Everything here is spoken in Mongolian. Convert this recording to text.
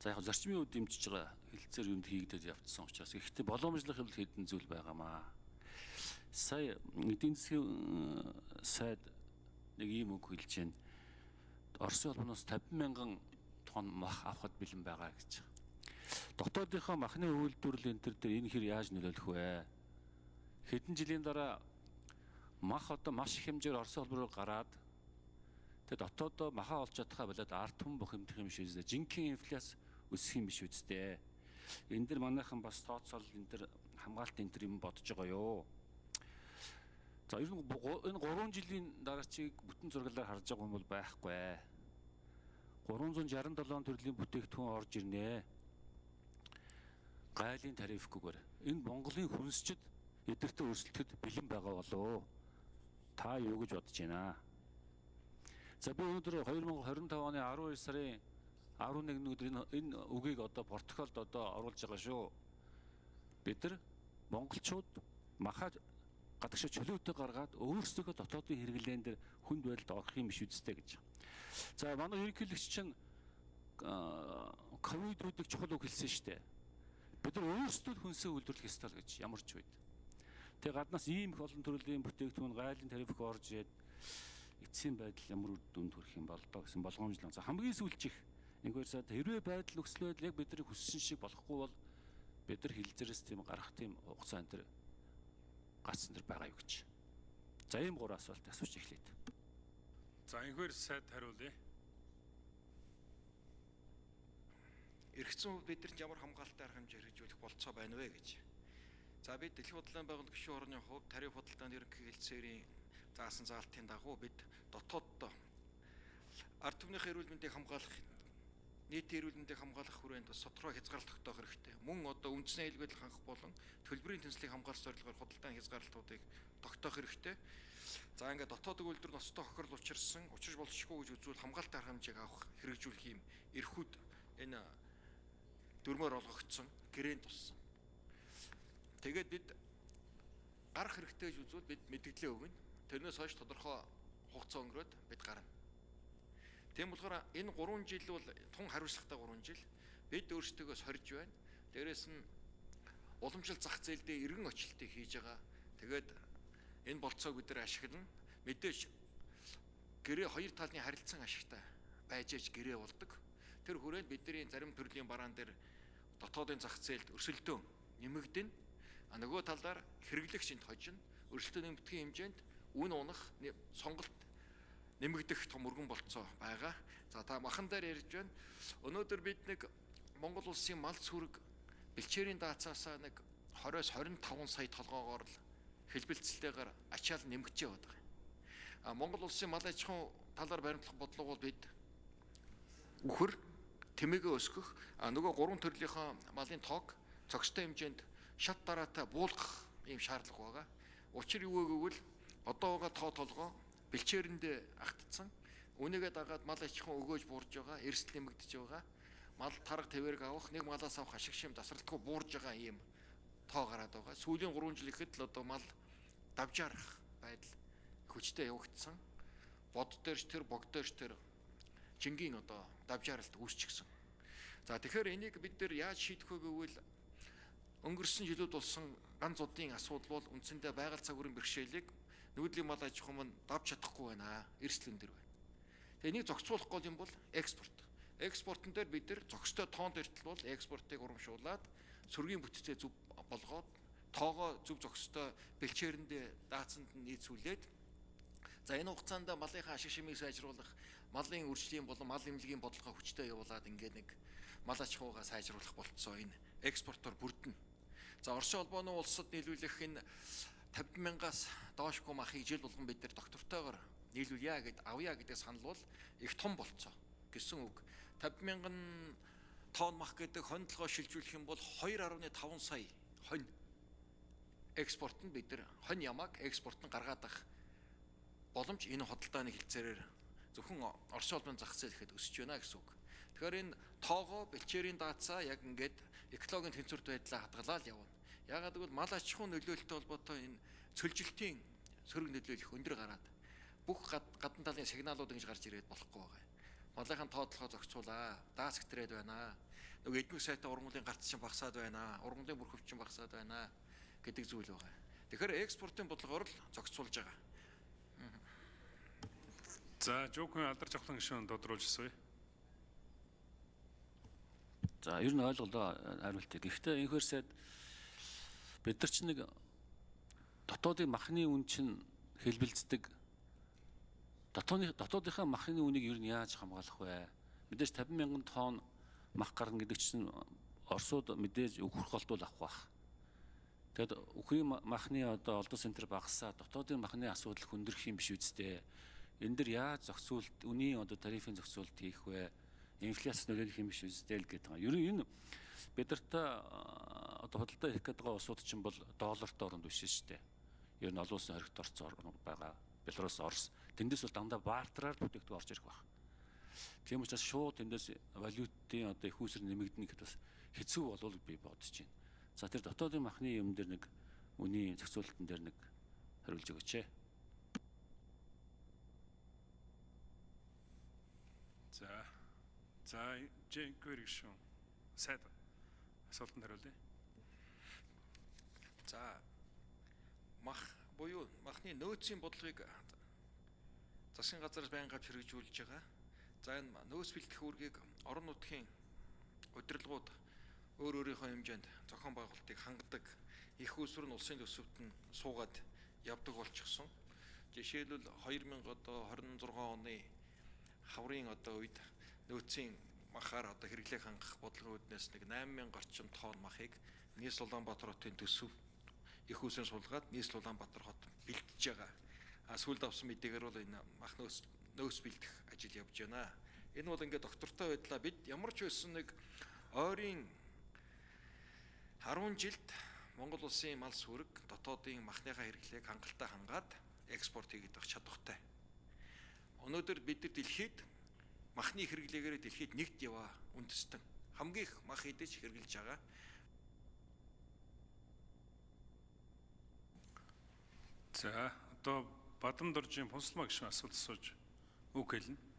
За яг зарчмын үед дэмжиж байгаа хэлэлцээр юмд хийгдэж явцсан учраас ихтэй боломжлох хэвэл хэдэн зүйл байгаамаа. Сая эдийн засгийн сайд нэг ийм үг хэлж байна. Оросын улмаас 50,000 тонн мах авахд бэлэн байгаа гэж. Дотоодынхоо махны үйлдвэрлэл энэ төр дээр энэ хэр яаж нөлөөлөх вэ? Хэдэн жилийн дараа мах одоо маш их хэмжээр Оросын улмаар гараад тэгээд дотоодоо махаа олж чадхаа болоод ард түмэн бох хэмтэх юм шиг үстэй. Жинхэнэ инфляц өсөх юм биш үстэй. Энэ дэр манайхан бас тооцоол энэ дэр хамгаалт энэ төр юм бодож байгаа юу. За ер нь энэ 3 жилийн дараачийг бүтэн зураглаар харж байгаа юм бол байхгүй. 367 төрлийн бүтээгдэхүүн орж ирнэ. Гайлын тарифгүйгээр энэ Монголын хүнсчид эдгэртээ өрсөлдөд бэлэн байгаа болоо. Та юу гэж бодож байна? За би өнөөдөр 2025 оны 12 сарын 11-ний өдөр энэ үгийг одоо протоколд одоо оруулж байгаа шүү. Бид нар монголчууд махаа гадагшаа чөлөөтэй гаргаад өөрсдөө дотоодын хэрэглээн дээр хүнд байдалд орох юм биш үстэй гэж. За манай ерөнхийлөгч чинь ковид үеийг чухал үг хэлсэн шүү дээ. Бид нар өөрсдөө хүнсээ үйлдвэрлэх ёстой л гэж ямар ч үед. Тэгээ гаднаас ийм их олон төрлийн бүтээгдэхүүн гайлын тариф орж ирээд эцсийн байдал ямар үр дүнд хүрэх юм бол доо гэсэн болгоомжлон. За хамгийн сүүлчийнх нэгдүгээр сард хэрвээ байдал нөхцөл байдал яг бидний хүссэн шиг болохгүй бол бид нар хилцээрээс тийм гарах тийм хугацаа энэ төр гацсан төр байгаа юу гэж. За ийм 3 асуулт асууж эхлэе. За энэгээр сайд хариулъя. Эргэцэн бидэнд ямар хамгаалалтын арга хэмжээ хэрэгжүүлэх болцоо байна вэ гэж. За бид Дэлхийн бодлогын байгууллага гишүүн орны хувьд тариф худалдааны ерөнхий хэлтсээрийн заасан заалтын дагуу бид дотооддоо ард түмнийхээ эрүүл мэндийг хамгаалах, нийтийн эрүүл мэндийг хамгаалах хүрээнд сотроо хязгаарлалт тогтоох хэрэгтэй. Мөн одоо үндэсний аюулгүй хангах болон төлбөрийн тэнцлийг хамгаалах зорилгоор худалдааны хязгаарлалтуудыг тогтоох хэрэгтэй. За ингээд дотоодын үйлдвэр ноцтой хохирол учирсан, учирч болшгүй гэж үзвэл хамгаалалтын арга хэмжээг авах хэрэгжүүлэх юм эрхүүд энэ дөрмөөр олгогдсон, гэрээнд туссан. Тэгээд бид гарах хэрэгтэй гэж үзвэл бид мэдээлэл өгнө. Тэрнээс хойш тодорхой хугацаа өнгөрөөд бид гарна. Тийм болохоор энэ 3 жил бол тун хариуцлагатай 3 жил бид өөрсдөө сорж байна. Дээрээс нь уламжлалт зах зээл дээр эргэн очилтыг хийж байгаа. Тэгээд энэ болцоог бид нар ашиглана. Мэдээж гэрээ хоёр талын харилцан ашигтай байж аж гэрээ болдог. Тэр хүрээнд бидний зарим төрлийн бараан дээр дотоодын зах зээлд өрсөлдөөн нэмэгдэн. А нөгөө талаар хэрэглэгчэнд хожин өрсөлдөөн нэмэгдэхийн хэмжээнд үн унах сонголт нэмэгдэх том өргөн болцоо байгаа. За та махан дээр ярьж байна. Өнөөдөр бид нэг Монгол улсын мал сүрэг бэлчээрийн даацаасаа нэг 20-с 25 сая толгоогоор л хэлбэлцэлтэйгээр ачаал нэмэгдэж яваад байгаа. А Монгол улсын мал аж ахуйн талаар баримтлах бодлого бол бид үхэр тэмээгээ өсгөх нөгөө 3 төрлийнхөө малын тоог цогцтой хэмжээнд шат дараатай буулгах ийм шаардлага байгаа. Учир юу вэ гэвэл одоо байгаа тоо толгоо бэлчээрэндээ агтцсан. Үнийгээ дагаад мал аж ахуйн өгөөж буурж байгаа, эрсдэл нэмэгдэж байгаа. Мал тарга твэрэг авах, нэг малаас авах ашиг шим тасралтгүй буурж байгаа ийм тоо гараад байгаа. Сүүлийн 3 жил ихэд л одоо мал давжаарах байдал хүчтэй явагдсан. Бод дээрч тэр, бог дээрч тэр жингийн одоо давжаарлалт үүсчихсэн. За тэгэхээр энийг бид нэр яаж шийдэх вэ гэвэл өнгөрсөн жилүүд болсон ганц удын асуудал бол үндсэндээ байгаль цагуурын бэрхшээлийг нүүдлийн мал аж ахуй маань давж чадахгүй байна. Эрсдэл өндөр байна. Тэгээ энийг зохицуулах гол юм бол экспорт. Экспортын дээр бид нар зохистой тоонд эртэл бол экспортыг урамшуулад сөргийн бүтцээ зөв болгоод тоогоо зөв зохистой бэлчээрэндээ даацанд нь нийцүүлээд за энэ хугацаанд малынхаа ашиг шимийг сайжруулах, малын үржлийн болон мал эмнэлгийн бодлогоо хүчтэй явуулаад ингээд нэг мал аж ахуйгаа сайжруулах болцоо энэ экспортоор бүрдэнэ. За Оросын холбооны улсад нийлүүлэх энэ 50,000-аас доошгүй махыг жил болгон бид нар доктортойгоор нийлүүлье гэд авъя гэдэг санал бол их том болцоо гэсэн үг. 50,000 тонн мах гэдэг хоньтлогоо шилжүүлэх юм бол 2.5 сая хонь экспортод бид нар хонь ямааг экспортод гаргаад авах боломж энэ худалдааны хэлцээрээр зөвхөн Оросын улбаны зах зээл ихэд өсөж байна гэсэн үг. Тэгэхээр энэ тоогоо бэлчээрийн даацаа яг ингээд экологийн тэнцвэрт байдлаа хадгалаад явна. Яагаад гэвэл мал аж ахуйн нөлөөлөлтөй холбоотой энэ цөлжилтийн сөрөг нөлөөлөх өндөр гараад бүх гадна талын сигналууд ингэж гарч ирээд болохгүй байгаа. Малынхаа тоотлогоо зохицуулаа, даас хэтрээд байна. нөгөө эдмиг сайтаа ургамлын галт чинь багасаад байна. Ургамлын бүр хөвчин багасаад байна гэдэг зүйл байгаа. Тэгэхээр экспортын бодлогоор л зохицуулж байгаа. За жокын алдарч авахлан гишүүн тодруулж асууя. За ер нь ойлголоо хариултыг. Гэхдээ энэхээр сайд бид нар чинь нэг дотоодын махны үн чинь хэлбэлцдэг. Дотоодынхаа махны үнийг ер нь яаж хамгаалах вэ? Мэдээж 50,000 тонн мах гарна гэдэг чинь Оросууд мэдээж өгөх голдуул авах бах. Тэгэд үхрийн махны одоо олдон центр багасаа дотоодын махны асуудал хүндрэх юм биш үсттэй. Энэ дэр яаж зохицуулт, үнийн одоо тарифын зохицуулт хийх вэ? Инфляци нөлөөлөх юм биш үстэй л гэдэг. Ер нь энэ бидэртээ одоо худалдаа хийх гэдэг улсууд чинь бол доллартай оронд биш шүү дээ. Ер нь олон улсын хоригт орцсон байгаа. Беларусь, Орос. Тэндээс бол дандаа бартераар бүтээгдэхүүн орж ирэх баг. Тийм учраас шууд тэндээс валютын одоо их үүсвэр нэмэгдэнэ гэхэд бас хэцүү болов би бодож байна. За тэр дотоодын махны юм дээр нэг үнийн зохицуулалтын дээр нэг хариулж өгөөч. За Жэнквэр гишүүн сайд асуултанд хариулъя. За мах буюу махны нөөцийн бодлогыг засгийн газраас байнга хэрэгжүүлж байгаа. За энэ нөөц бэлтгэх үүргийг орон нутгийн удирдлагууд өөр өөрийнхөө хэмжээнд зохион байгуулалтыг хангадаг. Их усвар нь улсын төсөвт нь суугаад явдаг болчихсон. Жишээлбэл 2026 оны хаврын одоо үед нөөцийн махаар одоо хэрэглээг хангах бодлогын үүднээс нэг 8,000 орчим тонн махыг Нийслэл Улаанбаатар хотын төсөв их усварын сулгаад Нийслэл Улаанбаатар хот бэлтэж байгаа. Сүүлд авсан мэдээгээр бол энэ мах нөөц бэлдэх ажил явж байна. Энэ бол ингээд доктортой байдлаа бид ямар ч байсан нэг ойрын 10 жилд Монгол улсын мал сүрэг дотоодын махныхаа хэрэглээг хангалттай хангаад экспорт хийгээд байх чадвартай. Өнөөдөр бид нар дэлхийд махны хэрэглээгээр дэлхийд нэгт яваа үндэстэн хамгийн их мах идэж хэрэглэж байгаа. За одоо Бадамдоржийн Пунсалмаа гишүүн асуулт асууж үг хэлнэ.